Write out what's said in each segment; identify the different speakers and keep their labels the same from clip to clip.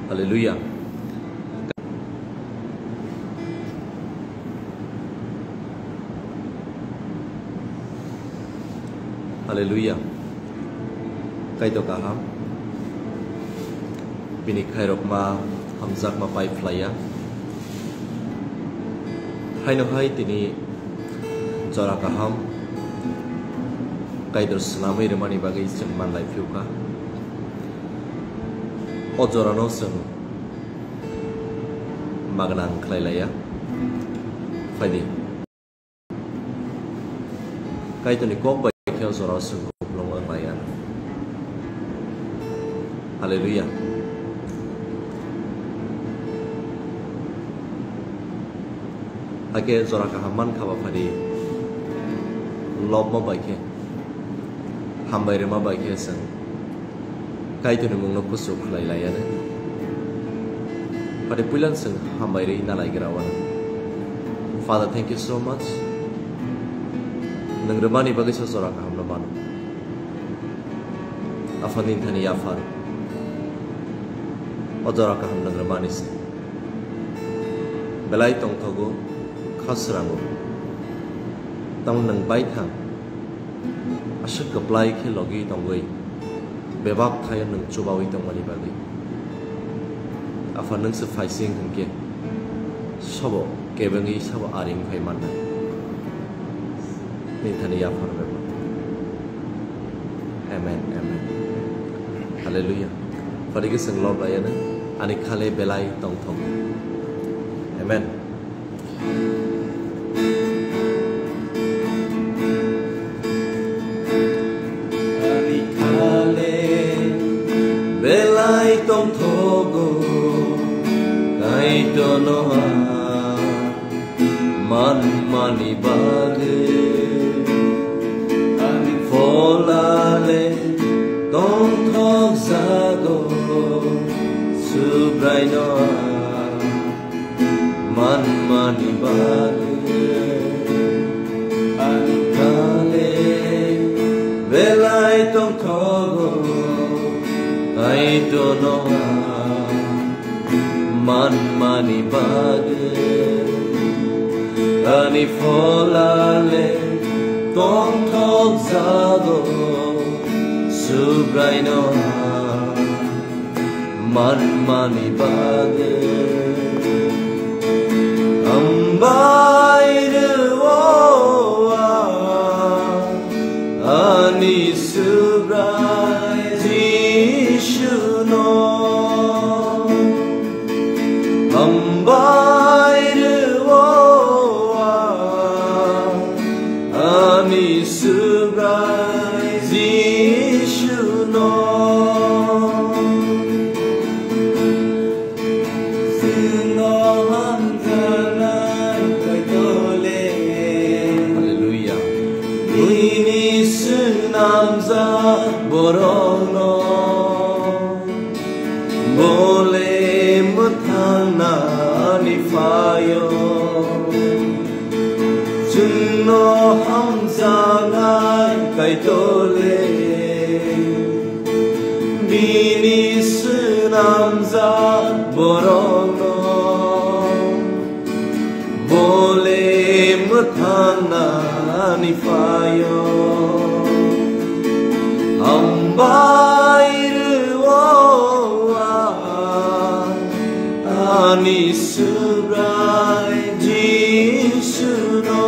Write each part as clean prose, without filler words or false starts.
Speaker 1: Hallelujah. Hallelujah. Kaitor kaham. Bini khairok ma hamzak ma pai flaya. Hai no hai tini jora kaham. Kaitor selama Rwmani bagai cengman life yuka. O jora no seng magnang klailaya. Faidi. Kaitor ni kok bai kau jora seng long ang layan. Hallelujah. Ake jora kahaman kaba fadi lob ma bai ke hambai rema bai ke seng Kaitor ni mungno kusuk layan. Pada bulan seng hambai re ina lai gerawan. Father, thank you so much. Nang Rwmani bagai jora kaham Lamano. Afanin thani yafar. Ojora kaham nang Rwmani se. Belai tong thogo khasrango. Tang nang bai thang. Asuk keplai ke logi tongoi. Bebab thaya nang cubawi tongmani bagai. Afan nang se faising hangke. Sabo kebengi sabo aring khai manna. Nithani yafar beba. Amen, amen. Hallelujah. Fadi ke seng lob layana ani khale belai tong thong. Amen. Ani khale belai tong thogo Kaitorni man mani bage ani folale tong thog zago subraino man mani bage ani kale belai tong thogo Kaitorni man mani bage ani folale tong thog zago subraino man mani bage ambai ruwa ani subrai jishuno ambai ruwa ani subrai jishuno Namza borono bole muthana ni fayo junno hamza ngai kaitole bini namza borono bole muthana ni fayo ambai ruwa ani subrai jishuno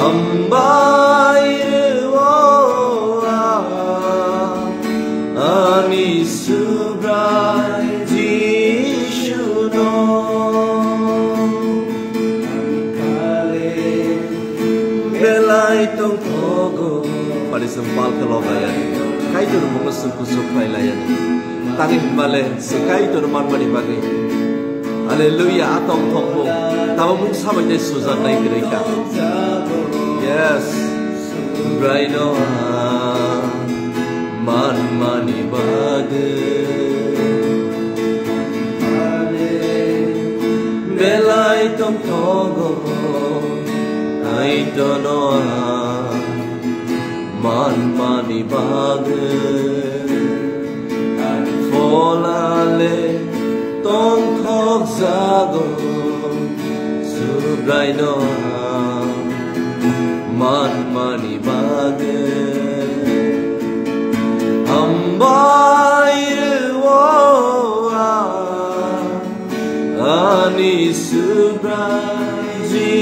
Speaker 1: ambai ruwa ani subrai jishuno kale belai tong thogo pada sempal kelobayan Kaitor mengusul kusuk layan tangin bale Kaitor man bani bagi haleluya atong thongmo tawa mung sabai de suzan nai greka yes braino man mani bagi belai tong thogo Kaitorni man mani bage Raino man mani bage Ambayru ani subraji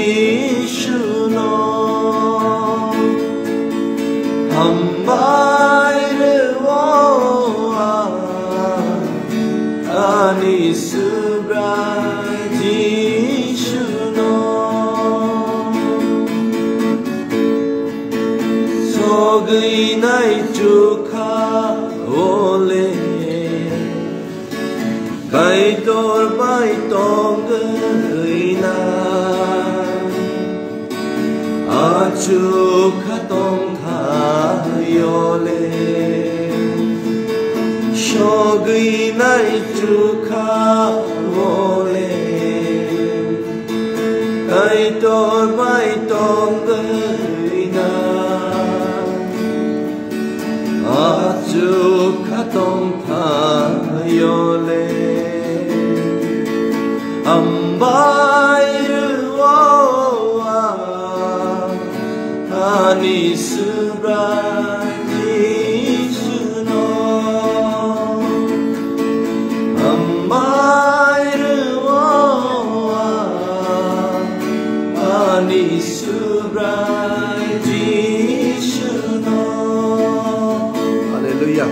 Speaker 1: shuno Ambayru ani subraji shuno Sogui nai chukha ole Kaitor bai tong na Achu khatong thayole Sogui nai chukha ole Kaitor bai tong na Achu khatong thayole Ambayru ani subraji shuno Ambayru ani subraji shuno Hallelujah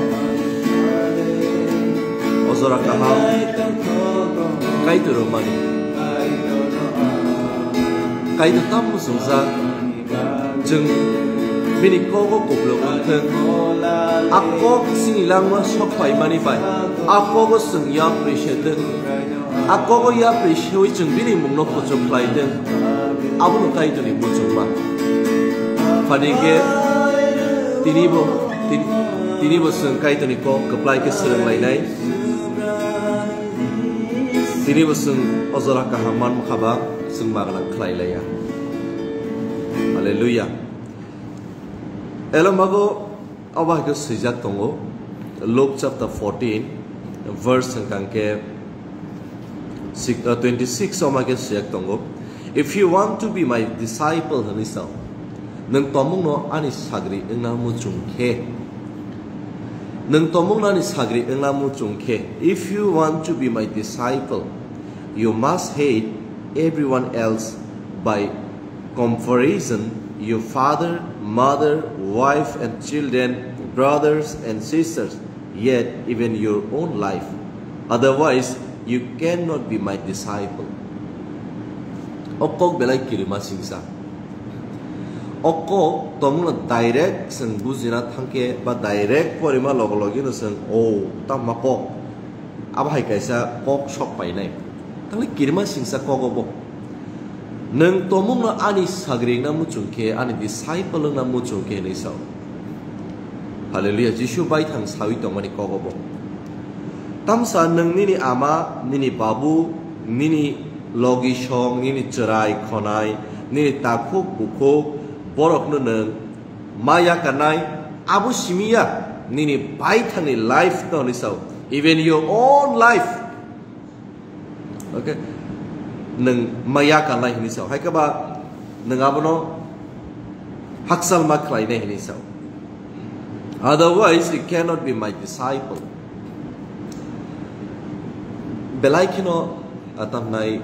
Speaker 1: Ozora kaha Kaitor Rwmani Kaitor tamu sungsa Jeng bini kogo koplo kunteng Akok sinilangwa sokpai manifai Akogo seng ya appreciate Akogo ya appreciate jeng bini mungno kocok laiden Abuno Kaitor ni bocok ma Fadige Tinibo seng Kaitor ni ko keplai ke sereng lainai Dini beseng ozora kahaman makaba seng magalang klailaya. Haleluya. Elam bago awah ke sejak tongo Luke chapter 14 verse kangke 26 awah ke sejak tongo. If you want to be my disciple hanisau, neng tomong no anis sagri engnamu jungke. Neng tomong no anis sagri engnamu jungke. If you want to be my disciple, you must hate everyone else by comparison, your father, mother, wife and children, brothers and sisters, yet even your own life. Otherwise, you cannot be my disciple. Okok belai kirima singsa. Okok tomuna direct seng buzina thangke ba direct porima logologi no seng tamakok. Abahai kaisa kok sok pai nai. Tangli kirima singsa kogobo. Neng tomong na ani sagring na muchungke ani disciple na muchungke ni sao. Hallelujah. Jishu bai thang sawi tongani kogobo. Tamsa neng nini ama, nini babu, nini logi shong, nini cerai khonai, nini takuk bukuk, borok neng maya kanai, abu simia, nini bai thang ni life to ni sao. Even your own life. Okay, neng maya kanai ni sao. Hai kaba neng abono haksal maklai ne ni sao. Otherwise, you cannot be my disciple. Belai kino atam nai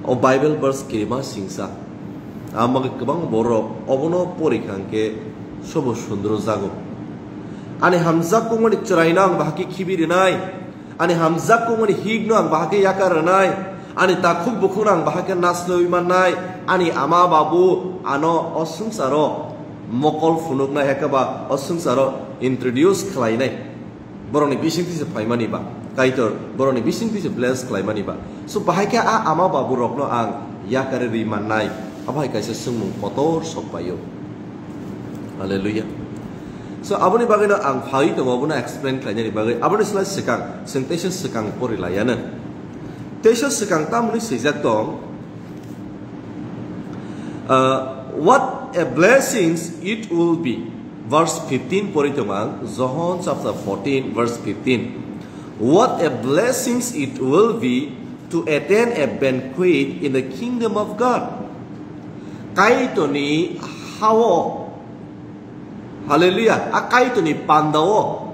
Speaker 1: o Bible verse kirima singsa. Amag kabang borok obono porikangke sobo sundro zago. Ani hamzak ko ngoni chrainang bahaki khibiri nai. Ani hamzak ko ngoni higno ang bahaki yakaranai. Ani takuk bukunang bahaki nasno imanai. Ani ama babu ano osungsaro mokol funuk na hekaba osungsaro introduce khlainai. Boroni bising tise paimani ba. Kaitor boroni bising tise bless khlaimani ba. So bahaki ama babu rokno ang yakare rimanai. Abahai kaisa sungmung kotor sopayo. Hallelujah. So aboni bagina ang phai to abona explain khlainya ni bagai aboni slide sekang sententious sekang pori layana tesha sekang tamni sejak tong what a blessings it will be verse 15 pori tomang John chapter 14 verse 15 what a blessings it will be to attend a banquet in the kingdom of God. Kaitorni hawo. Hallelujah. A Kaitorni pandawo.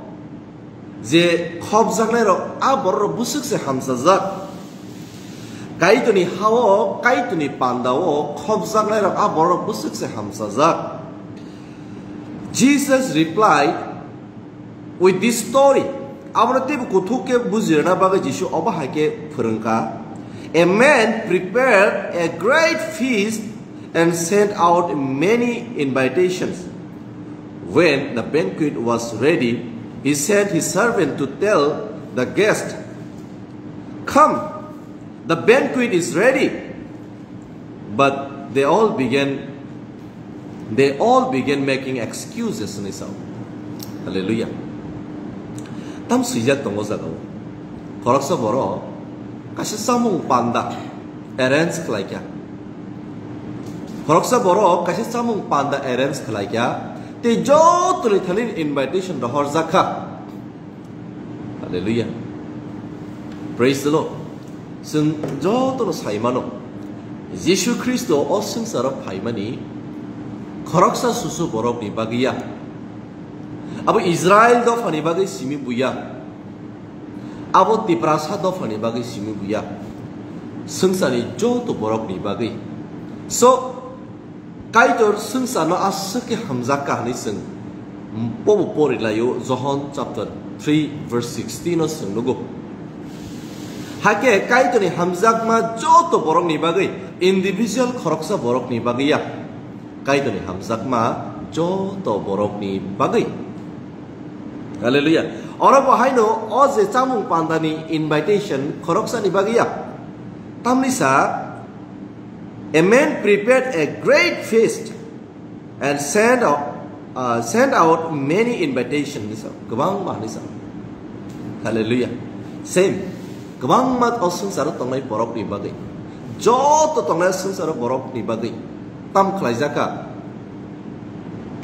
Speaker 1: Je khobjaknai rok a borok busuk se hamsajak. Kaitorni hawo, Kaitorni pandawo khobjaknai rok a borok busuk se hamsajak. Jesus replied with this story. Abra tebu kutuke buzirna baga Jishu Bahai ke phurungka. A man prepared a great feast and sent out many invitations. When the banquet was ready, he sent his servant to tell the guest, "Come, the banquet is ready." But they all began making excuses. Hallelujah. Tam sujat tongo zagaw. Koroksa boro kasi samung panda arrange kalaikya. Koroksa boro kasi samung panda arrange kalaikya. Te jo tuli thalin invitation dohor zakha. Hallelujah. Praise the Lord. Sung jo tulu saimano. Yesu Kristo osung sarap paimani. Koroksa susu borok ni bagiya. Abo Israel do fani bagai simi buya. Abo Tiprasa do fani bagai simi buya. Sengsani jo to borok ni bagai. So Kaitor sengsano asake hamzaka ni seng. Pobo pori layo John chapter 3 verse 16 o seng logo. Hake Kaitor ni hamzak ma jo to borok ni bagai. Individual koroksa borok ni bagai ya. Kaitor ni hamzak ma jo to borok ni bagai. Hallelujah. Orang Bahai no oze camung pandani invitation koroksa ni bagiya. Tamlisa, a man prepared a great feast and sent out many invitations. Kebang mahnisa. Hallelujah. Same. Kebang mat osung sarot tongnai borok ni bagi. Joto tongnai osung sarot borok ni bagi. Tam klaizaka.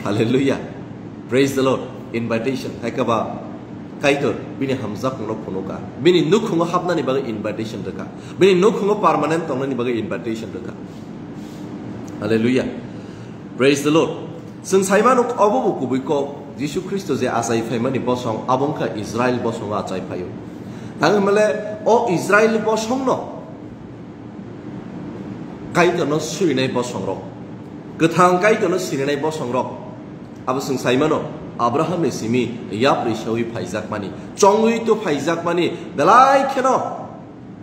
Speaker 1: Hallelujah. Praise the Lord. Invitation. Hai kaba Kaitor bini hamzak no punuka. Bini nukhungo hapna ni bagai invitation deka. Bini nukhungo permanent tongna ni bagai invitation deka. Hallelujah. Praise the Lord. Sung saimanuk obo kubiko Yesu Kristo je asai faimani bosong abongka Israel bosong acai payo. Tang mele o Israel bosong no. Kaitor no suinai bosong ro. Gethang Kaitor no suinai bosong ro. Abo sung saimano Abraham ni simi yapri shawi paizak mani chongui to paizak mani dalai keno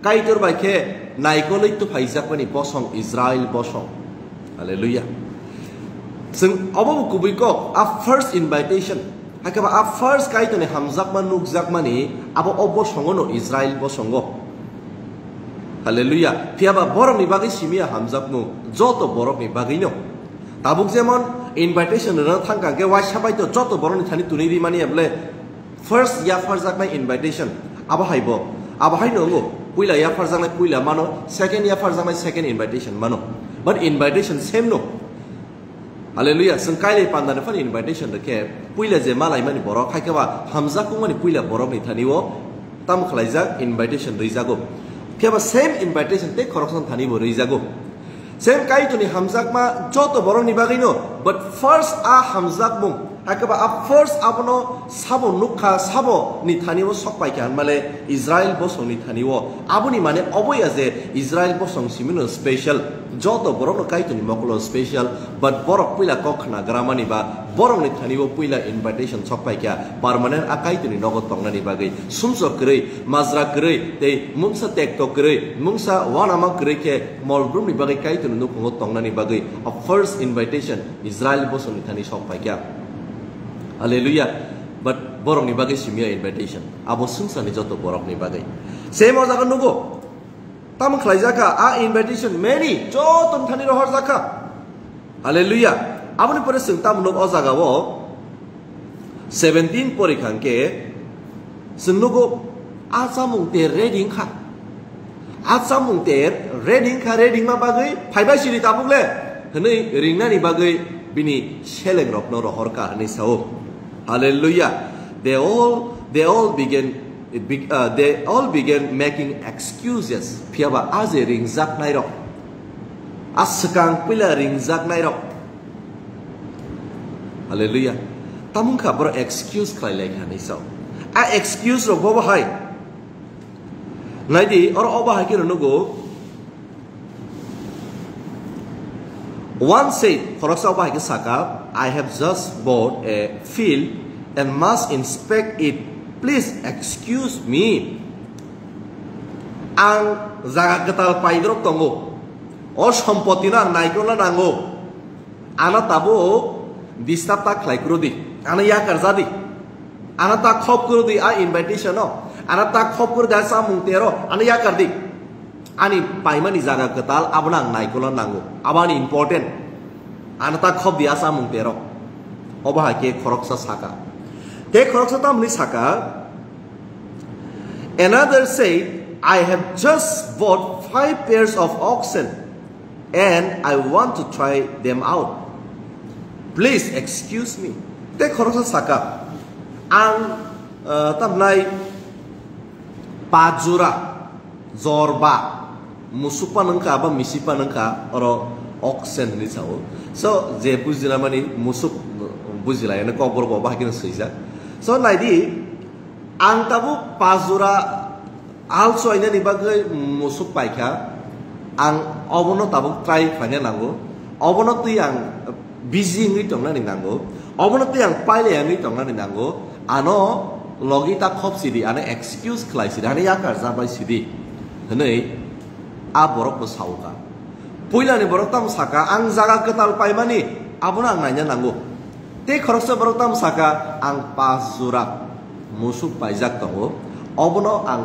Speaker 1: Kaitor bai ke naikoli to paizak mani bosong Israel bosong. Hallelujah. Sing abo kubui ko a first invitation hakaba a first Kaitor ni hamzak man nukzak mani abo obo songono Israel bosongo. Hallelujah. Tiaba borok ni bagi simia hamzak nu joto borok ni bagi no tabuk zemon invitation na thangka ke wa sabai to joto boroni thani tuniri mani able first ya farzak mai invitation aba haibo aba haino ngo puila ya farzak mai puila mano second ya farzak mai second invitation mano but invitation same no. Hallelujah. Sengkai le pandan fan invitation de ke puila je malai mani borok khai ke ba hamza ku mani puila borok ni thani wo tam khlaijak invitation rijago ke ba same invitation te correction thani bo rijago. Same Kaitor ni hamzak ma joto borong ni bagino, but first a hamzak mung. Hakaba a first abono sabo nukha sabo ni thaniwo sokpai kan male Israel bosong ni thaniwo. Abuni mane oboya je Israel bosong simino special. Joto borong no Kaitor ni mokolo special, but borok puila kokhna gramani ba borong ni thaniwo puila invitation sokpai kya permanent a Kaitor ni nogot tongna ni bagai. Sumso krei, mazra krei, te mungsa tekto krei, mungsa wanama krei ke molbrum ni bagai Kaitor ni nukhungo tongna ni bagai. A first invitation Israel bosong ni thani sokpai kya. Hallelujah. But borok ni bagai simia invitation. Abo sungsa ni joto borok ni bagai. Same or zaka nugo. Tam khlaijaka a invitation many joto thani rohor zaka. Hallelujah. Abo ni pore sung tam nugo ozaga wo 17 pore kangke sung nugo asamung te reading kha. Asamung te reading kha reading ma bagai phaibai siri tabuk le. Hne ringna ni bagai bini sheleng rok no rohor ka ni sao. Hallelujah. They all began they all began making excuses. Piaba aze ringjak nairok. Askang pila ringjak nairok. Hallelujah. Tamung ka bro excuse khlai lai khani so. A excuse ro bo bahai. Naidi or obahai ki nugo. One said, "Koroksa obahai ki saka, I have just bought a field and must inspect it. Please excuse me." Ang zaga ketal paidrok tongo. O sompoti na naikrola nango. Ana tabo disturb tak khlai krodi. Ana ya karzadi. Ana tak khop krodi a invitation no. Ana tak khop krodi a samung tero. Ana ya kardi. Ani paimani zaga ketal abnang naikrola nango. Abani important. Ana tak khop dia samung tero. Obahai ke koroksa saka. Te koroksa tamni saka. Another said, "I have just bought 5 pairs of oxen and I want to try them out. Please excuse me." Te koroksa saka. Ang tamnai pajura zorba musupa nengka aba misipa nengka oro oxen ni sao. So je bujina mani musuk bujila ene ko bor ba hakin seisa. So naidi ang tabu pajura also ina ni bagai musuk paika ang obono tabu try khanya nango obono tu yang busy ngi tongna ni nango obono tu yang paile ngi tongna ni nango ano logi ta khop sidi ane excuse khlai sidi ane yakar jabai sidi nei a borok ko sauka puila ni borok tam saka ang jaga ketal paimani abona ang nanya nango te khoroksa borok tam saka ang pajura musuk paijak tongo obono ang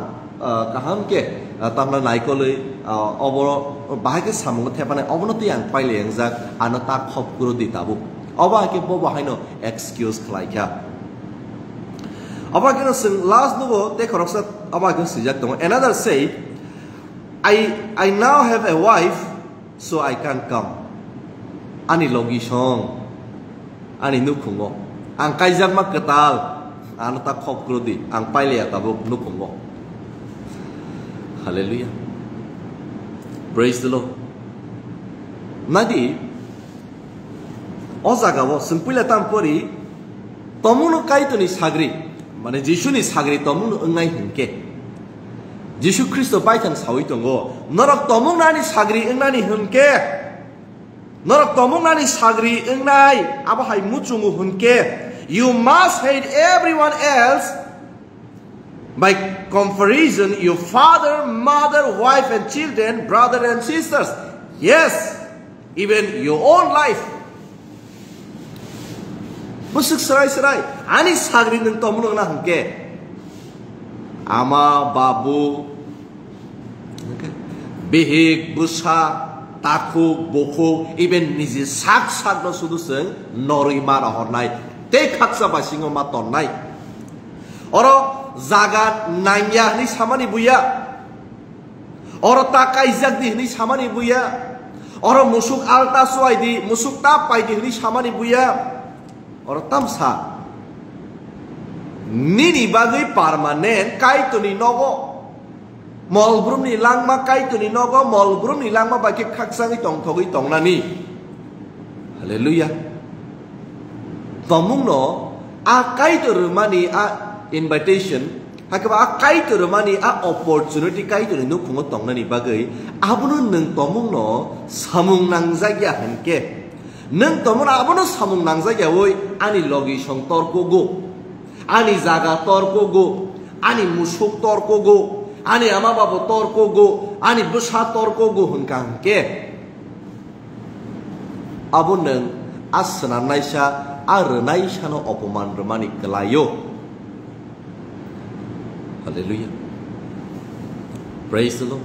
Speaker 1: kaham ke tamna naikoli obono bahai ke samung thepane obono ti ang paile yang jak ano ta khop guru di tabu oba ke bo bahai no excuse khlai kya oba ke no sing last no te khoroksa oba ke sijak tongo. Another say, I now have a wife so I can't come. Ani logi song ani nukhungo ang kaijak mak ketal ano tak khop krudi ang paile tabuk nukhungo. Hallelujah. Praise the Lord. Nadi ozagawo sempila tampori tomuno kaitoni sagri mane Jisu ni sagri tomuno engai hingke Jisu Kristo paitang sawi tongo norok tomung nani sagri engnani hingke norok tomung nani sagri engnai abahai muchungu hingke. You must hate everyone else by comparison, your father, mother, wife and children, brother and sisters. Yes, even your own life. Busuk serai-serai. Ani sagri ng tomunong na hangke. Ama, babu, bihig, busa, taku, buku, even nisi sak-sak no suduseng nori mara hornai. Te kaksa basingo matonai. Oro zagat nanya ni samani buya. Oro takai zagdi ni samani buya. Oro musuk alta suai di musuk tapai di ni samani buya. Oro tamsa. Nini bagai permanen kaitoni nogo. Molbrum ni langma kaitoni nogo molbrum ni langma bagi kaksangi tong togi tong nani. Hallelujah. Tomung no a Kaitor Rwmani a invitation hakaba a Kaitor Rwmani a opportunity Kaitor Nukhungo tongnani bagai abuno neng tomung no samung nangjagya hanke neng tomung abuno samung nangjagya woi ani logi song torko go ani jaga torko go ani musuk torko go ani ama babu torko go ani busa torko go hangke abun neng asana naisha Arenai shano opoman Rwmani kelayo. Hallelujah. Praise the Lord.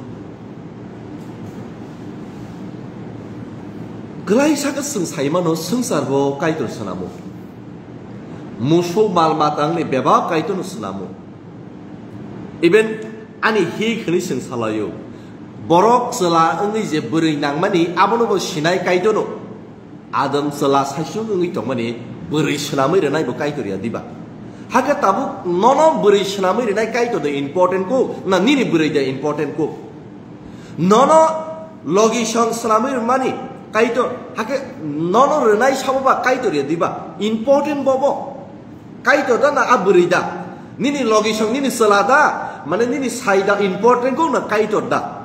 Speaker 1: Kelai sakat sengsai mano sengsarbo Kaitor senamu. Musuh malmatang ni beba Kaitor senamu. Even ani hi kini sengsalayo. Borok sela engi je beri nang mani abono bo sinai Kaitor. Adam sela sasyung engi tong mani beri selamai renai bo Kaitor ya diba. Haka tabu nono beri senamai renai Kaitor the important ko na nini beri the important ko. Nono logi song senamai Rwmani Kaitor haka nono renai sababa Kaitor ya diba important bobo. Kaitor da na aberi da. Nini logi song nini selada mana nini saida important ko na Kaitor da.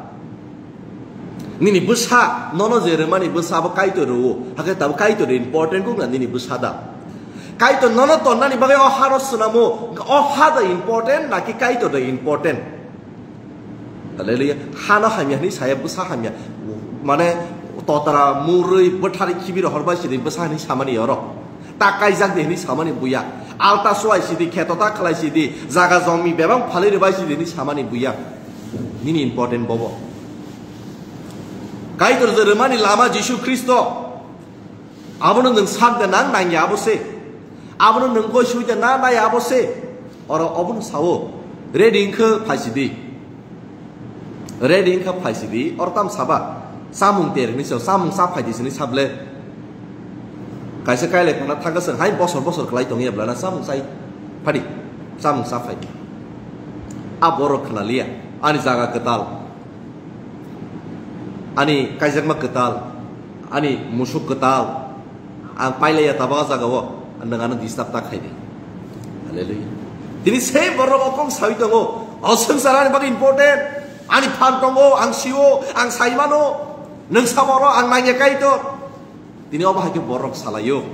Speaker 1: Nini besar nono je Rwmani besar ba Kaitor ro haka tabu Kaitor important ko na nini besar da. Kaitor nono to nani bagai oh harus senamo oh hada important naki Kaitor the important. Haleluya. Hana hamya ni saya besar hamya. Mana totara muri berthari kibir horba sidi besar ni samani yoro. Takai jak ni samani buya. Alta suai sidi ketota kalai sidi zaga zombie bebang phali rebai sidi ni samani buya. Nini important bobo. Kaitor je Rwmani lama Yesus Kristo. Abono nang sak nang nang ya bose. Abono nang Gosi-oi na na ya bose. Ora obun sawo. Reading ke paisidi. Reading ke paisidi. Or tam saba. Samung ter ni so samung sa paidi sini sable. Kaisa kaile kana thanga sang hai bosor kalai tong ya blana samung sai padi. Samung sa paidi. Aboro kana lia. Ani jaga ketal. Ani kaijak mak ketal. Ani musuk ketal. Ang paile ya tabaga jaga wo. Andang distab tak hai ni. Haleluya. Tini same borok okong sawi tongo. Oseng sarani bagi important. Ani pan tongo, ang siwo, ang saimano, nang samoro, ang nangya Kaitor. Tini obah ke borok salayo.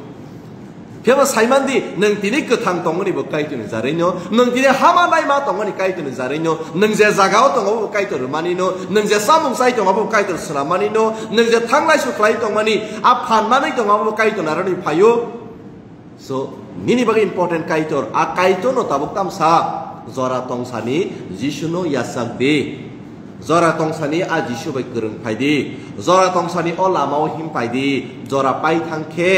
Speaker 1: Kaya saimandi nang tini ketang tongo ni bo Kaitor ni zarenyo, nang tini hama nai ma tongo ni Kaitor ni zarenyo, nang je zagao tongo bo Kaitor Rwmani no, nang je samung sai tongo bo Kaitor Rwmani no, nang je tanglai su klai tongo mani, a pan mani tongo bo Kaitor narani payo. So, nini bagi important Kaitor. A Kaitor no tabuk tam sa. Zora tong sani, Yesus no yasak de. Zora tong sani a Yesus bai kereng pai de. Zora tong sani o lamao him pai de. Zora pai thangke.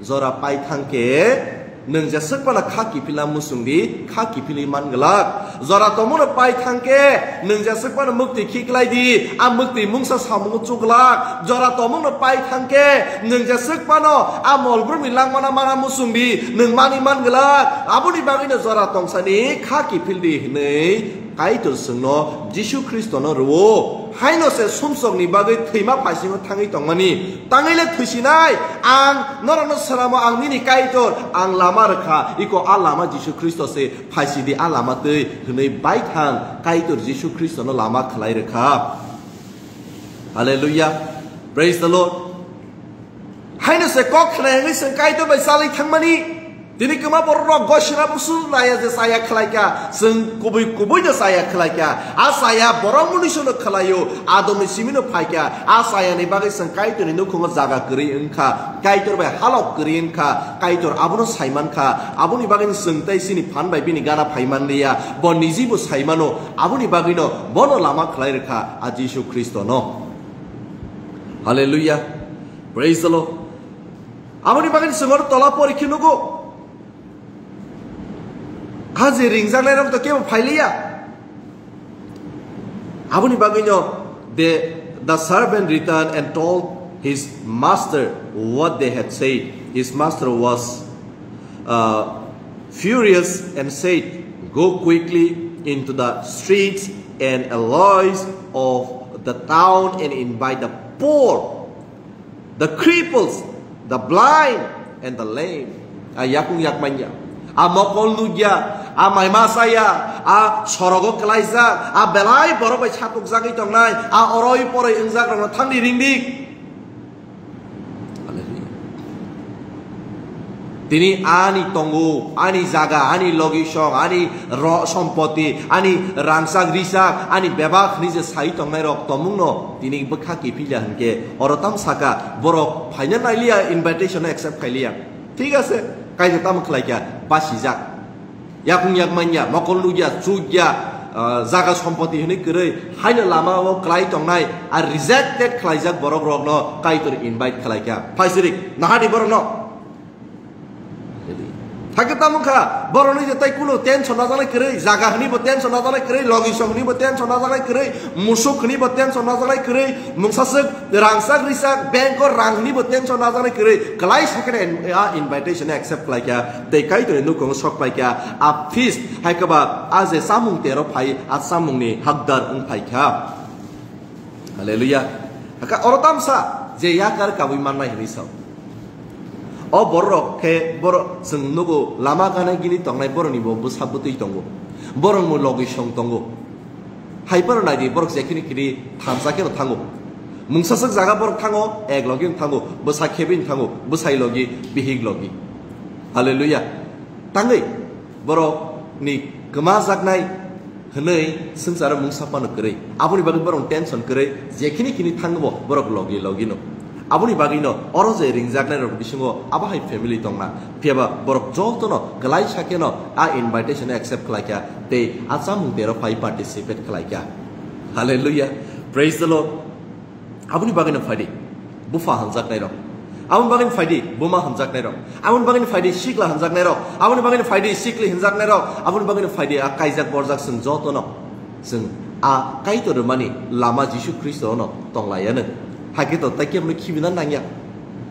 Speaker 1: Zora pai thangke. Neng jasek pala kaki pila musung di. Kaki pili man gelak. Zora tomono pai thangke. Neng jasek pala mukti kiklai di. A mukti mungsa samung cuglak. Zora tomono pai thangke. Neng jasek pala a molbur milang mana mana musung di. Neng mani man gelak. Abu di bagina zora tong sani kaki pili nei. Kaitor sengno Yesus Kristo no ro haino se sumsok ni bagai theima phasingo thangi tongmani tangile thusinai ang norano saramo ang nini Kaitor ang lama rakha iko alama Yesus Kristo se phasidi alama tei hnei bai thang Kaitor Yesus Kristo no lama khlai rakha. Hallelujah, praise the Lord. Haino se kok khlai ngi seng Kaitor bai salai thangmani. Tini kema borok Gosi-oi busu laya je saya kelaika, seng kubui je saya kelaika, saya borong munisyo no kelayo, adom simino paika, saya ni bagai seng Kaitor ni Nukhungni jaga keri engka, Kaitor bai halok keri engka, Kaitor abuno saiman ka, abuni bagai seng tai sini pan bai bini gana paiman dia, bon nizi bu saimano, abuni bagai no bono lama kelai reka, Yesus Kristo no. Hallelujah, praise the Lord. Abuni bagai sengor tola pori kinugo. Haji ringzang lai ram to kemo phailia. Abuni bagino the servant returned and told his master what they had said. His master was furious and said, "Go quickly into the streets and alleys of the town and invite the poor, the cripples, the blind, and the lame." Yakung yakmanya. Mokol nuja, maima saya, sorogo kelaisa, belai borok bai chatuk zagi tongnai, oroi poroi engzak rano thang di ringdik. Tini ani tonggu, ani zaga, ani logisong, ani ro sompoti, ani rangsak risak, ani bebak nije sai tongnai rok tomungno, tini bekha kipilya hanke, orotam saka borok phainya nailia invitation accept kailia. Thik ase. Kaitor tam kelaika basijak, yakung yakmanya, mokol nuja, suja, zaga sompoti hini kerei, haina lama wo kelai tongnai, rejected kelaijak borok borok no, Kaitor invite kelaika, paisirik, nahadi borok no. Hake tamuka boroni je tai kuno tension na janai kere jaga hni bo tension na janai kere logisong hni bo tension na janai kere musuk hni bo tension na janai kere mungsasek rangsak risak bank or rang hni bo tension na janai kere kalai sakene invitation accept like ya dei Kaitor nukung sok pai kya a feast hake ba as a samung tero pai at samung ni hakdar ung pai kya hallelujah haka orotam sa je yakar kawi manai hni sa O borok ke borok seng nugo lama kana gini tong nai borok ni bo busabutui tongo borok mo logi song tongo hyper nai di borok sekini kini thamsa ke no thango mungsasak jaga borok thango ek login thango busa kebin thango busai logi bihig logi hallelujah tangai borok ni gemazak nai hnei sengsara mungsapa no kerei aboni bagi borok tension kerei jekini kini thango borok logi logi no Aboni bagino oroje ringjaknai rok bisingo Bahai family tongna piaba borok jotono galai sakeno a invitation accept khlaikya te achamung tero pai participate khlaikya hallelujah praise the Lord aboni bagino faidi bufa hanjaknai rok aboni bagino faidi buma hanjaknai rok aboni bagino faidi sikla hanjaknai rok aboni bagino faidi sikli hanjaknai rok aboni bagino faidi a kaijak borjak sung jotono sung a Kaitor Rwmani lama Jisu Kristo no tonglayane Hake to takiam no kibina nangya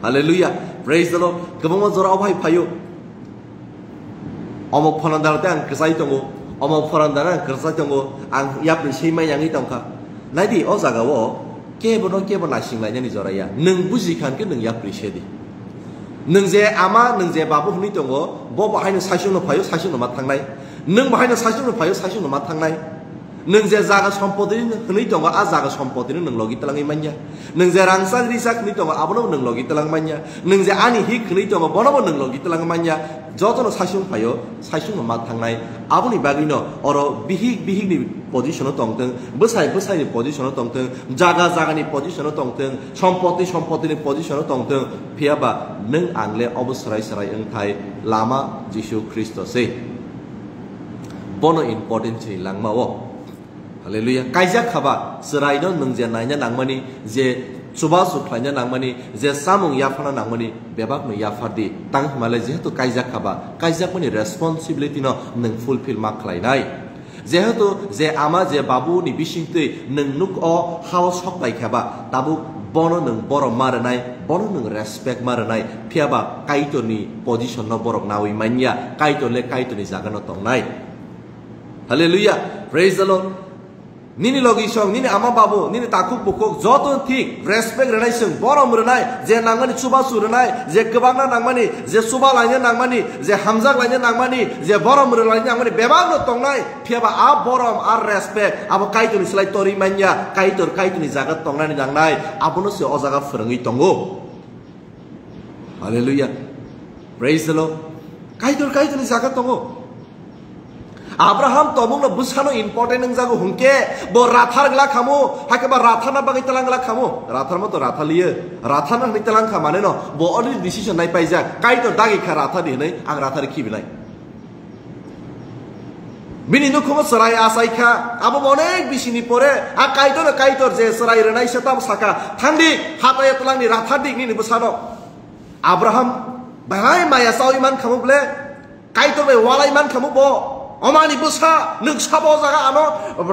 Speaker 1: hallelujah praise the Lord kabama zora Bahai payo omok phanandar tang kesai tongo omok phanandar kesai tongo ang yapri seima yangi tongka nadi o jaga wo kebono kebona singlai ni zora ya nung buji khan ke nung yapri sedi nung je ama nung je babu hni tongo bo Bahai no sasung no payo sasung no ma thangnai nung Bahai no sasung no payo sasung no ma thangnai Nwngse jaga sompodini hni tongo a jaga sompodini nung logi talangi manya Nwngse rangsak risak hni tongo abono nung logi talang manya Nwngse ani hik hni tongo bono nung logi talang manya jotono sasung payo sasung ma thangnai aboni bagino oro bihik bihik ni position tongteng besai besai ni position tongteng jaga jaga ni position tongteng sompoti ni position tongteng piaba nung angle obosrai sarai engthai lama Jisu Kristo se bono important chi langmao Hallelujah. Kaijak khaba serai no nungje naina nangmani je chuba suklaina nangmani je samung yafana nangmani bebak no yafardi tang hmale jehetu kaijak khaba kaijak mani responsibility no nung fulfill ma khlainai jehetu je ama je babu ni bisingtui nung nuk o house hok bai khaba tabu bono nung borok maranai bono nung respect maranai phiaba Kaitorni position no borok nawi manya Kaitor le Kaitorni jaga no tongnai Hallelujah. Praise the Lord. Nini logi song, nini ama babu, nini takuk bukuk, joton tik, respect renai sung, borom renai, je nangmani chuba su renai, je kebangna nangmani, je suba lainnya nangmani, je hamzak lainnya nangmani, je borom renai nangmani, bebang no tongnai, piaba a borom a respect, abo Kaitor selai tori manya, Kaitor ni jagat tongnai nangnai, abo no se o jaga frengi tongo. Hallelujah. Praise the Lord. Kaitor ni jagat tongo. Abraham tomong na busano important ng jago hungke bo rathar gla khamu hake ba rathar na bagai talang gla khamu rathar mo to rathar liye rathar na ni talang khamane no bo already decision nai pai ja Kaitor dagi kha rathar di nai ang rathar ki bilai bini nukhungo sarai asai kha abo onek bisini pore a Kaitor je sarai renai setam saka thandi hataya talang ni rathar dik ni busano Abraham bahai maya sau iman khamu ble Kaitor be walai man khamu bo Omani busa nuksabo jaga ano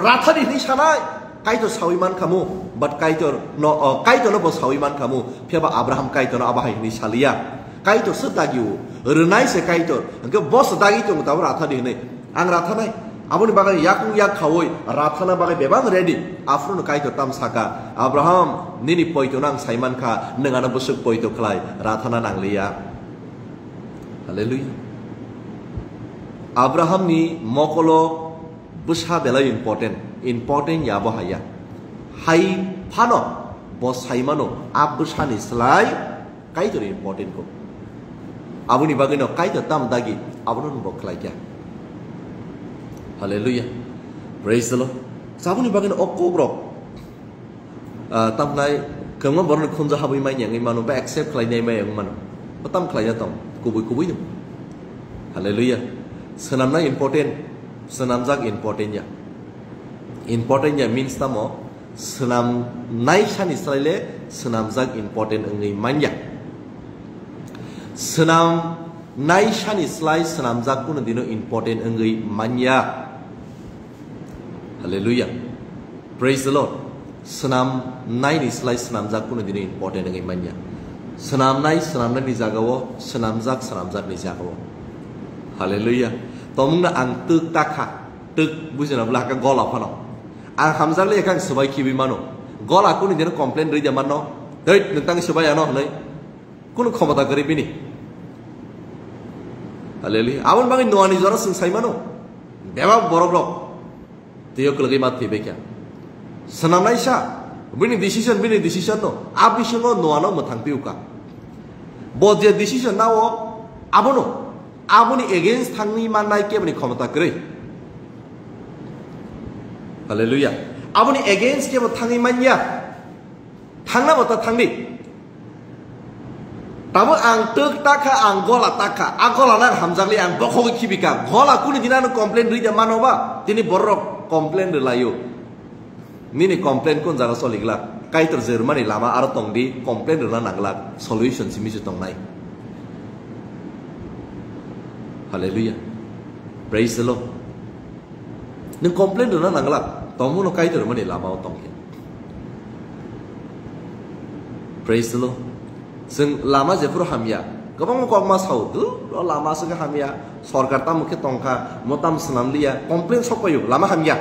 Speaker 1: rathari ni sanai Kaitor sawiman kamu but Kaitor no bo sawiman kamu piaba Abraham Kaitor no Bahai ni salia Kaitor sedagiu renai se Kaitor engke bos sedagi tu tahu rathari ni ang rathanai aboni bagai yakung yak khawoi rathana bagai bebang ready afrun Kaitor tam saka Abraham nini poito nang saiman kha nengana busuk poito khlai rathana nang lia Hallelujah. Abraham ni mokolo busha bela important ya bahaya hai phano bos haimano ab busha ni slai Kaitor important ko abuni bagino Kaitor tam dagi abunu bo khlai kya Hallelujah. Praise the Lord. Sabuni bagino okobro tam nai kemma borno khunja habui mai nyangai manu ba accept khlai nei mai manu patam khlai ya tom kubui no Hallelujah. Senamna important, senamjak important ya means tamo senam naisan Israel senamjak important engai manja senam nai shani slai senamjak kuno dino important engai manya. Hallelujah. Praise the Lord. Senam nai ni slai senamjak kuno dino important engai manya. Senam nai ni jagawo, senamjak ni jagawo. Hallelujah. Tomungna ang tuk takha, tuk bukan belah kan gola pano. Ang hamzak le kan sebai kibi mano. Gola kuno dino komplain dari zaman no. Hei, nentang sebai ano nai. Kuno khomata gari bini. Hallelujah. Awan bangi nuani zora sengsai mano. Dewa borok. Tiyo kelagi mati bekia. Senam nai sha. Bini decision no. Abi shengo nuano matang tiuka. Bodje decision nawo abono. Aboni against tangi manai ke bani khomata gari. Hallelujah. Aboni against ke tangi manya. Tangna mata tangni. Tamu ang tuk taka ang gola taka. Ang gola nang hamzali ang bokho kibika. Gola kuni dinano komplain rida manoba. Tini borok komplain relayo. Nini komplain kun jaga soligla. Kaitor Rwmani lama arotong di komplain rila nagla solution si misi tong nai. Hallelujah. Praise the Lord. Nung komplain rila nagla. Tomu no Kaitor Rwmani lama otong ya. Praise the Lord. Seng lama jepur hamya. Gabang kok mas hau tu, lama seng hamya. Sorkar tamu ke tongka, motam senam liya. Komplain sopayu, lama hamya.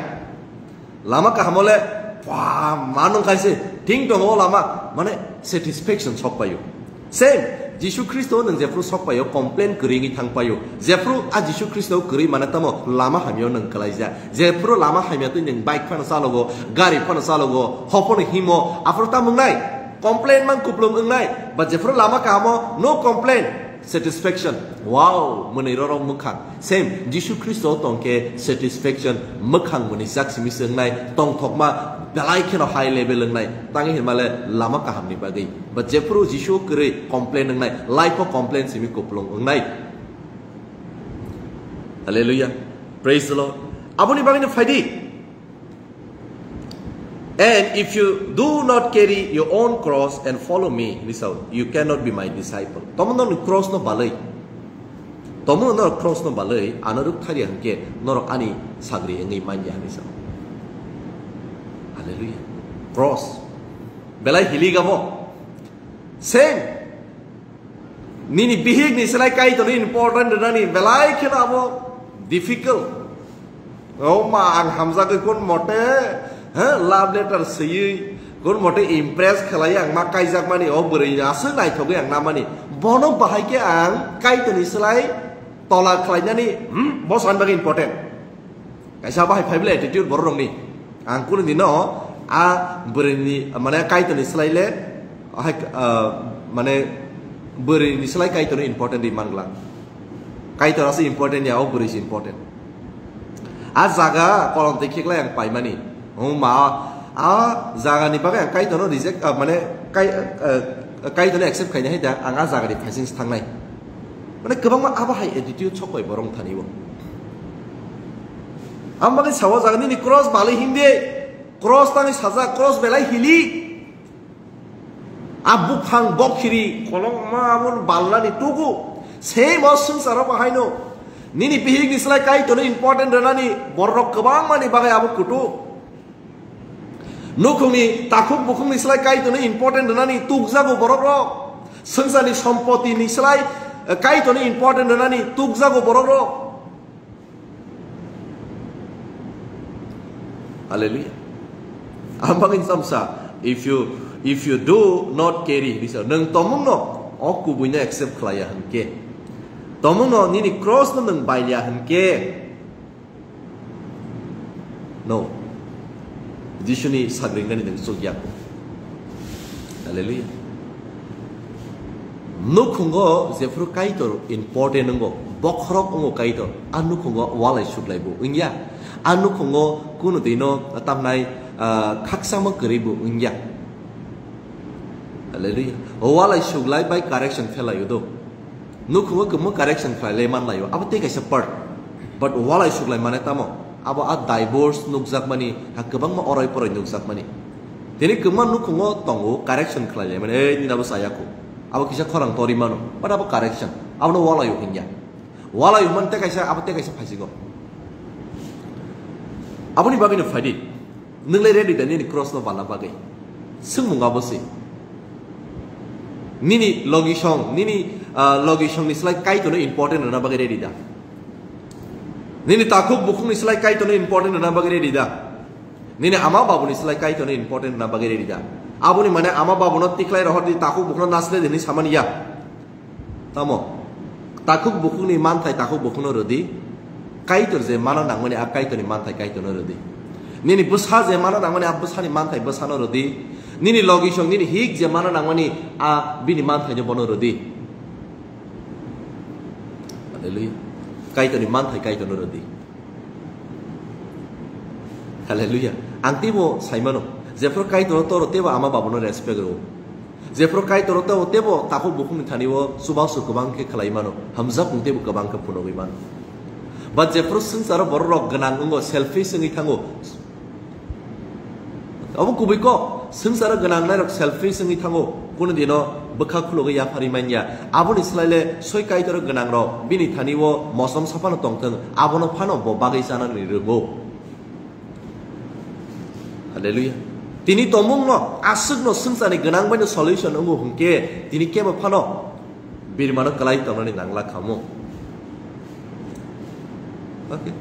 Speaker 1: Lama kahamole, wah manung kaise, ting dong lama, mana satisfaction sopayu. Same, Yesus Kristo neng jepur sopayu, komplain keringi tang payu. Jepur a Yesus Kristo kering mana tamo, lama hamya neng kalaija. Jepur lama hamya tu neng bike pan salogo, gari pan salogo, hopon himo, afro tamu nai. Complain man kuplum engai, but jefro lama kamo no complain, satisfaction. Wow, menirorong mukhang. Same, Yesus Kristo tongke satisfaction mukhang menisak simis engai, tong thokma belai keno high level engai. Tangi himale lama kaham ni bagai. But jefro Yesus kere complain engai, life of complain simi kuplum engai. Hallelujah, praise the Lord. Abuni bagai ni faidi. And if you do not carry your own cross and follow me, listen, you cannot be my disciple. Tomo no cross no balai. Tomo no cross no balai. Anaruk thari angke norok ani sagri engi manja listen. Hallelujah. Cross. Belai hiliga mo. Same. Nini bihig ni selai Kaitor important nani belai kena mo difficult. Oh ma ang hamza ke kon mote. Love letter sih, gun mote impress kelai ang makai jak mani oh beri asal naik thoge ang namani. Bono bahai ke ang Kaitor ni selai tolak kelainya ni, bos an bagi important. Kaisa bahai five attitude borong ni. Ang kun ni no beri ni mana Kaitor ni selai le, mana beri ni selai Kaitor ni important di manglang. Kaitor asal important ya oh beri important. Jaga kolom tikik lah yang pai mani. Oh ma, jaga ni bagai ang Kaitor no reject, mana Kaitor ni accept kayaknya hita, ang jaga di passing stang nai. Mana kebang ma apa hai attitude cokoi borong thani wo. Am bagai sawa jaga ni cross bali hindi, cross tani saja cross belai hili. Abu phang bok kiri, kolong ma amun balna ni tugu. Same osung sara bahai no. Nini pihig ni selai Kaitor ni important rana ni borok kebang ma ni bagai abu kutu. Nukhungni takuk bukhung ni selai Kaitor ni important nani tukjago borok ro. Sengsa ni sampoti ni selai Kaitor ni important nani tukjago borok ro. Hallelujah. Ambang samsa if you do not carry this nang tomong no aku punya accept klaya hanke. Tomong no nini cross no nang bailya hanke. No. Jisuni sagring nani dengan sogyak. Hallelujah. Nukhunggo jefru Kaitor important ngo bokrok ngo Kaitor anukhunggo walai suklai bu ingya anukhunggo kuno dino tamnai khaksama keribu ingya. Hallelujah. Walai suklai by correction felayo do. Nukhunggo kemo correction felai man layo. Apa te kaisa part. But walai suklai mana tamo. Aba divorce nukzak mani hakabang ma orai porai nukzak mani. Tini keman nukhungo tongo correction khlai mani ni nabo sayaku. abo kisa khorang tori mano but abo correction abo no wala yo hinya wala yo man te kaisa abo te kaisa phasigo abo ni bagin fadi nungle ready da ni cross no bala bagai sungmung abo si nini logisong ni slide Kaitor no important na bagai ready da nini takuk bukung ni slide Kaitor no important na bagai ready da nini ama babu ni slide Kaitor no important na bagai ready da aboni mane ama babu no tiklai rohor di takuk bukung nasle dini samania tamo takuk bukung ni mantai takuk bukung no rodi Kaitor je mana nangmani ab Kaitor ni mantai Kaitor no rodi nini busha je mana nangmani ab busha ni mantai busha no rodi nini logisong nini hik je mana nangmani a bini mantai jo bono rodi haleluya Kaitor ni mantai Kaitor no rodi haleluya antibo saimano Jefro Kaitor toro tebo ama babu no respect ro Jefro Kaitor to tebo taku bukung thaniwo subau su kubang ke khalai mano hamza pung tebo kubang ka puno man but Jefro sensar borok ganang ngo selfie sengi thango abu kubiko sensar ganang narok selfie sengi thango kuno dino bekha khulo ya phari manya abun islaile soi Kaitor ganang ro bini thaniwo mosom sapano tongteng abono phano bo bagai sana ni rego haleluya Tini tomong no asuk no sungsani genang banyak solution ungu hungke tini kema pano birmano kalai tomani nangla kamu. Oke.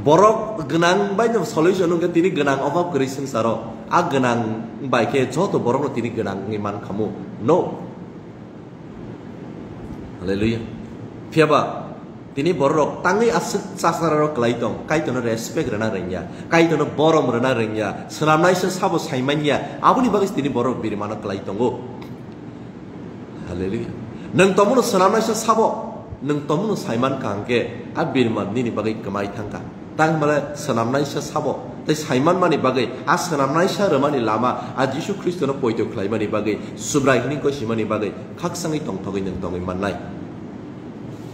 Speaker 1: Borok genang banyak solution ungu tini genang apa keri sungsaro. A genang baike joto borok no tini genang ngiman kamu. No. Haleluya. Piaba. Tini borok tangi asuk sasararo kalai tong. Kaitor no respect rena renya. Kaitor no borom rena renya. Senamnai sesabo saimanya. Abu ni bagis tini borok biri mana kalai tongo. Haleluya. Neng tomu no senamnai sesabo. Neng tomu no saiman kangke. Abir man nini bagai kemai tangka. Tang mala senamnai sesabo. Tapi saiman mani bagai. A senamnai sa Rwmani lama. A Yesus Kristus no poito kalai mani bagai. Subrai hini ko simani bagai. Kak sangi tong togi neng tongi manai.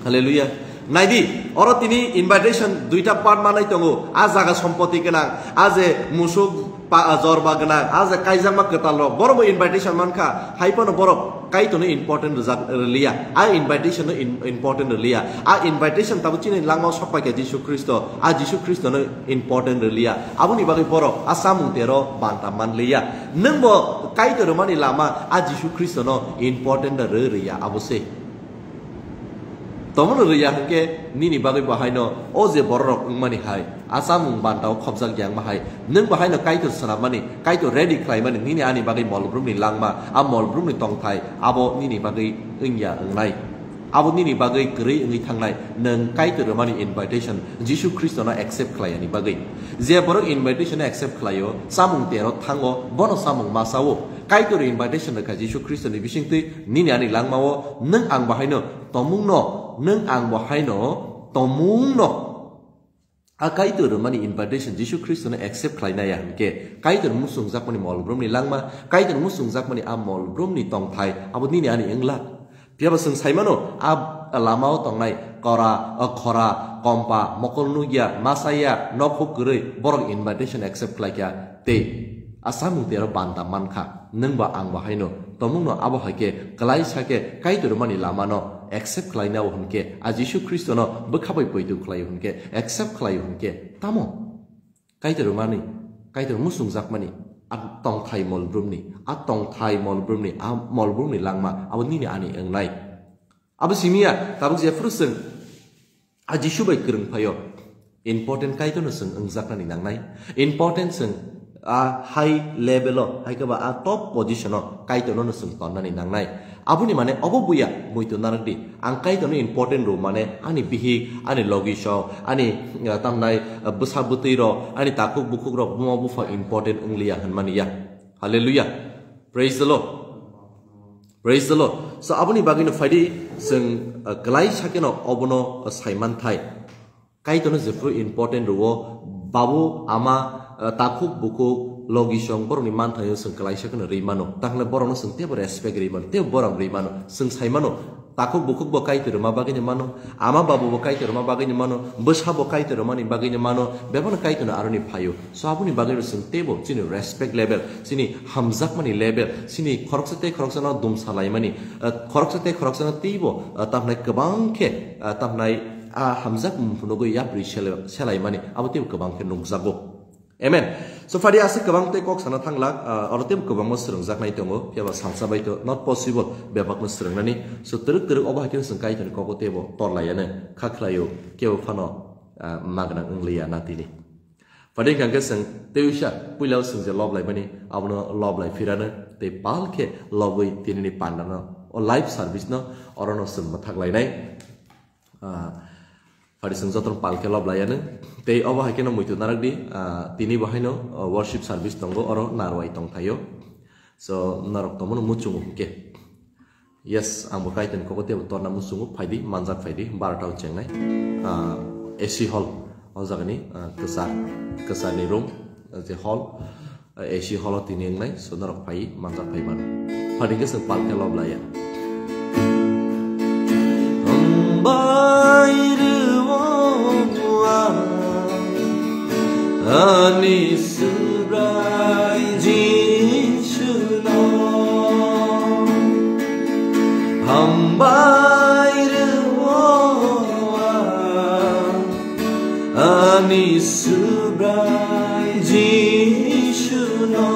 Speaker 1: Haleluya. Naidi, orang tini invitation duita part mana itu ngo, azaga sompoti kenang, aze musuk pa zorba kenang, aze kaizang mak ketalo, boro invitation manka, hyper no boro, kai tu no important relia, a invitation no important relia, a invitation tahu cina langau sopai ke Yesus Kristus, a Yesus Kristus no important relia, abu ni bagi boro, asamung tero bantaman lia, Nwngbo kai tu Rwmani lama, a Yesus Kristus no important relia, abu se. Tomono riya hangke nini bagai Bahai no oze borok ngmani hai asamung bantau khobjak yang Bahai nung Bahai no Kaitor sanamani Kaitor ready klaimani nini ani bagai molbrum ni langma a molbrum ni tongthai abo nini bagai ingya ngnai abo nini bagai geri ngi thangnai nung Kaitor Rwmani invitation Yesus Kristus no accept klayani bagai je borok invitation accept klayo samung tero thango bono samung masawo Kaitor invitation ka Yesus Kristus ni bisingti nini ani langmawo nung ang Bahai no tomung no neng ang Bahai no tomung no a Kaitor Rwmani invitation Yesus Kristus no accept klaina ya hangke Kaitor musung zakmani molbrum ni langma Kaitor musung zakmani a molbrum ni tongthai abo nini ani engla piaba sung saimano a lamao tongnai kora khora kompa mokolnugia masaya nokhuk gurei borok invitation accept klaikya te asamung tero banta mankha nengba ang Bahai no tomung no abo hake kalai sake Kaitor Rwmani Lamano accept klaina hunke a Yesus Kristus no bekhabai poitu klai hunke accept klai hunke tamo Kaitor Rwmani Kaitor musung zakmani a tong thai molbrum ni a tong thai molbrum ni a molbrum ni langma abo nini ani engnai abo simia tabuk je frusung a Yesus bai kereng phayo important Kaitor no sung engzaknani nangnai important sung a high level hai ka ba a top position Kaitor no sung tonnani nangnai abuni mane obobuya muito nardi ang Kaitor no important ro mane ani bihi ani logisho ani tamnai busabutiro ani takuk bukuk ro mo bufa important unglia hanmani ya hallelujah praise the Lord so abuni bagino faidi sung glai sakeno obono saiman thai Kaitor no jefru important ro babu ama takuk bukuk logisong borong ni mantai sung kalai sakena rimano tangle borong sung tebo respect rimano tebo borong rimano sung saimano takuk bukuk bo Kaitor ma bagini mano ama babu bo Kaitor ma bagini mano besha bo Kaitor mani bagini mano bebana Kaitor na aroni phayo so abuni bagini sing tebo sini respect level sini hamzak mani level sini khoroksa na dum salai mani khoroksa na tebo tamnai kebang ke tamnai hamzak mumpunogo yapri selai mani abute kebang ke nungzago amen so fadi ase kebang te kok sana thanglak orotem kebang mo srungjak nai tongo piaba samsa bai to not possible bebak no srungnani so teruk oba hakin sing Kaitor ko tebo torlayane khaklayo keu phano magna ungliya natini fadi kangke sing teusha puilau sing je lob lai bani abno lob lai firana te palke loboi tinini pandana o live service no orono sing mathak lai nai Fadi sing joton palke lob layane te oba hakeno muitu narak di tini bahino worship service tongo oro narwai tong thayo so narok tomono muchungu ke yes ambo Kaitor ko te torna muchungu phaidi manjak phaidi 12 tau chengnai AC hall o jagani kesar ni room the hall AC hall tini ngai so narok phai manjak phai man fadi ke sing palke lob layan Ani subrai jishuno hambai ruwa Ani subrai jishuno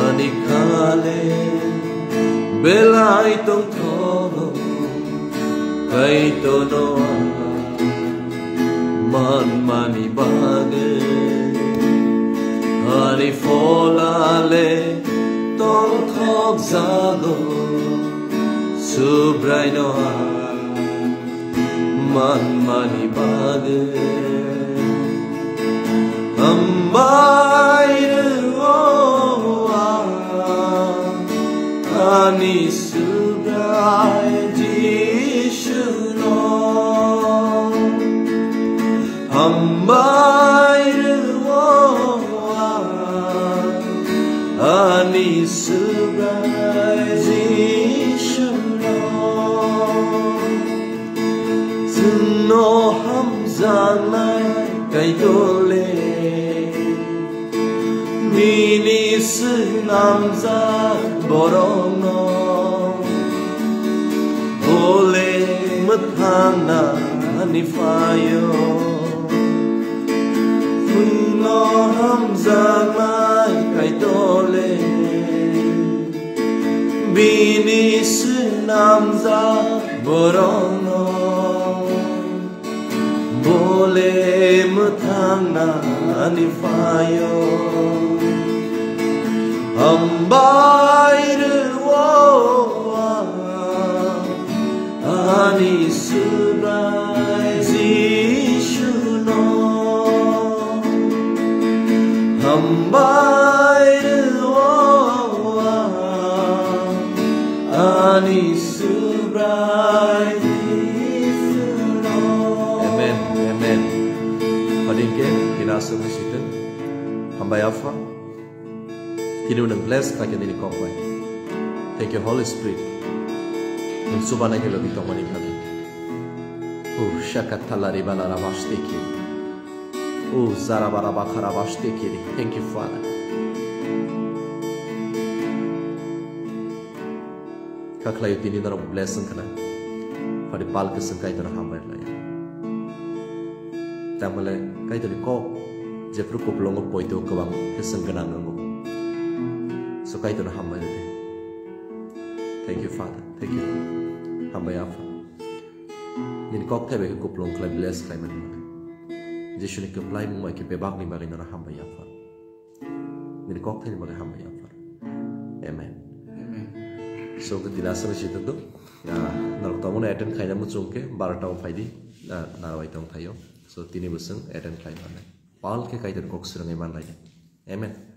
Speaker 1: Ani kale belai tong tono Kaitorno man mani bage Ani folale tong thok zago subrai no man mani bage ambai ruwa Ani subrai jishuno Ambai ruwa Ani subrai jishuno Suno hamzanai Kaitole Mini sunamza borono Ole mathana anifayo Funo hamzanai Kaitole Bini sunamza borono Bole mathana anifayo Ambai ruwa Ani subrai jishuno Ambai ruwa Ani subrai jishuno Amen, amen Padingke kinasa masjidin Ambai afa Kini unang bless kaki ini kongwai. Thank you Holy Spirit. Subhana ke lobi tong mani kami. Shakat talari balara bashteki. Zarabara bakara bashteki. Thank you Father. Kaklayu tini nara blessing kana. Pada pal keseng Kaitor hambai laya. Tamale Kaitor ko jepru ko pelongo poito kebang keseng kenang nanggo. So Kaitor hambai laya. Thank you Father. Thank you. Hambai afa. Ini kok tebe ke kuplong klai bless klai man. Jesu ni keplai mu mai ke bebak ni bagi nara hambai afa. Ini kok tebe bagi hambai afa. Amen. Amen. So ke dilasa ni situ tu. Ya, nalok tamu na attend klai namu cungke 12 tahun faidi narawai tong thayo. So tini buseng attend klai man. Pal ke Kaitor kok serang iman lagi. Amen.